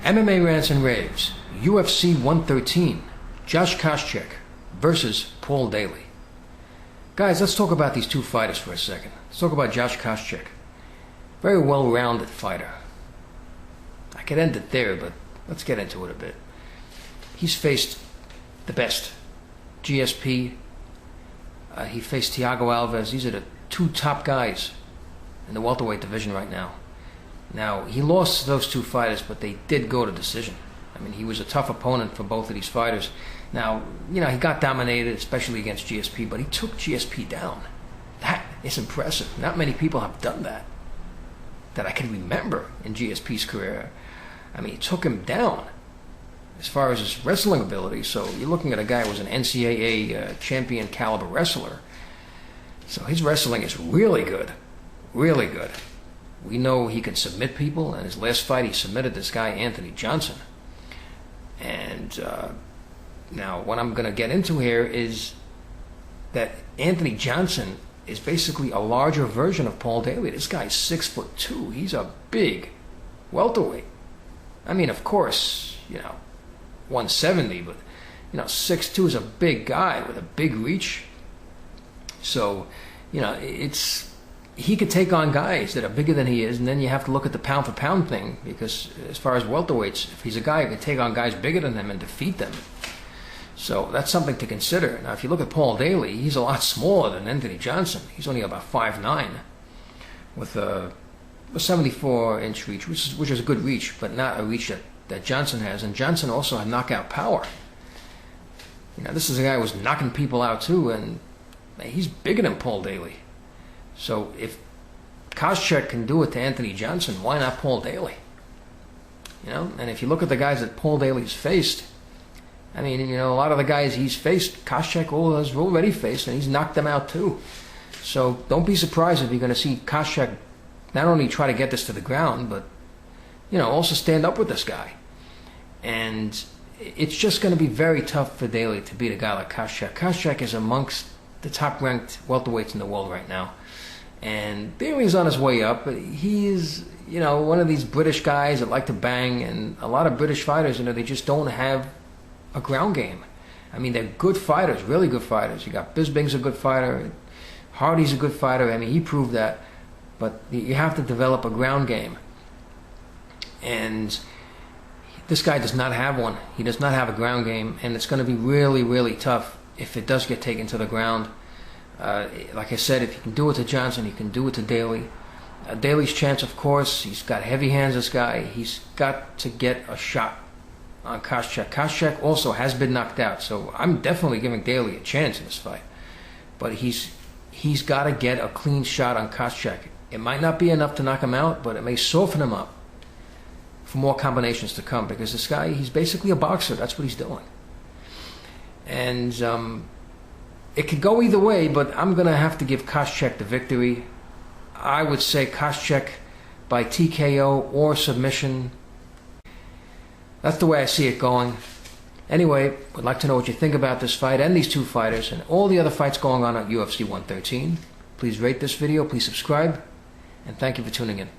MMA Rants and Raves, UFC 113, Josh Koscheck versus Paul Daley. Guys, let's talk about these two fighters for a second. Let's talk about Josh Koscheck. Very well-rounded fighter. I could end it there, but let's get into it a bit. He's faced the best. GSP. He faced Thiago Alves. These are the two top guys in the welterweight division right now. Now, he lost those two fighters, but they did go to decision. I mean, he was a tough opponent for both of these fighters. Now, you know, he got dominated, especially against GSP, but he took GSP down. That is impressive. Not many people have done that I can remember in GSP's career. I mean, he took him down as far as his wrestling ability. So you're looking at a guy who was an NCAA champion caliber wrestler. So his wrestling is really good. Really good. We know he can submit people. In his last fight, he submitted this guy, Anthony Johnson. And now what I'm going to get into here is that Anthony Johnson is basically a larger version of Paul Daley. This guy's 6'2". He's a big welterweight. I mean, of course, you know, 170, but, you know, 6'2" is a big guy with a big reach. So, you know, he could take on guys that are bigger than he is, and then you have to look at the pound-for-pound thing, because as far as welterweights, if he's a guy who can take on guys bigger than him and defeat them. So that's something to consider. Now, if you look at Paul Daley, he's a lot smaller than Anthony Johnson. He's only about 5'9", with a 74-inch reach, which is a good reach, but not a reach that Johnson has. And Johnson also had knockout power. You know, this is a guy who was knocking people out too, and he's bigger than Paul Daley. So if Koscheck can do it to Anthony Johnson, why not Paul Daley? You know, and if you look at the guys that Paul Daley's faced, I mean, you know, a lot of the guys he's faced, Koscheck has already faced, and he's knocked them out too. So don't be surprised if you're going to see Koscheck not only try to get this to the ground, but, you know, also stand up with this guy. And it's just going to be very tough for Daley to beat a guy like Koscheck. Koscheck is amongst the top-ranked welterweights in the world right now. And Daley's on his way up, but he is, you know, one of these British guys that like to bang, and a lot of British fighters, you know, they just don't have a ground game. I mean, they're good fighters, really good fighters. You got Bisping's a good fighter, Hardy's a good fighter. I mean, he proved that. But you have to develop a ground game. And this guy does not have one. He does not have a ground game, and it's going to be really, really tough if it does get taken to the ground. Like I said, if you can do it to Johnson, you can do it to Daley. Daley's chance, of course, he's got heavy hands, this guy. He's got to get a shot on Koscheck. Koscheck also has been knocked out, so I'm definitely giving Daley a chance in this fight. But he's got to get a clean shot on Koscheck. It might not be enough to knock him out, but it may soften him up for more combinations to come, because this guy, he's basically a boxer. That's what he's doing. And it could go either way, but I'm going to have to give Koscheck the victory. I would say Koscheck by TKO or submission. That's the way I see it going. Anyway, I'd like to know what you think about this fight and these two fighters and all the other fights going on at UFC 113. Please rate this video, please subscribe, and thank you for tuning in.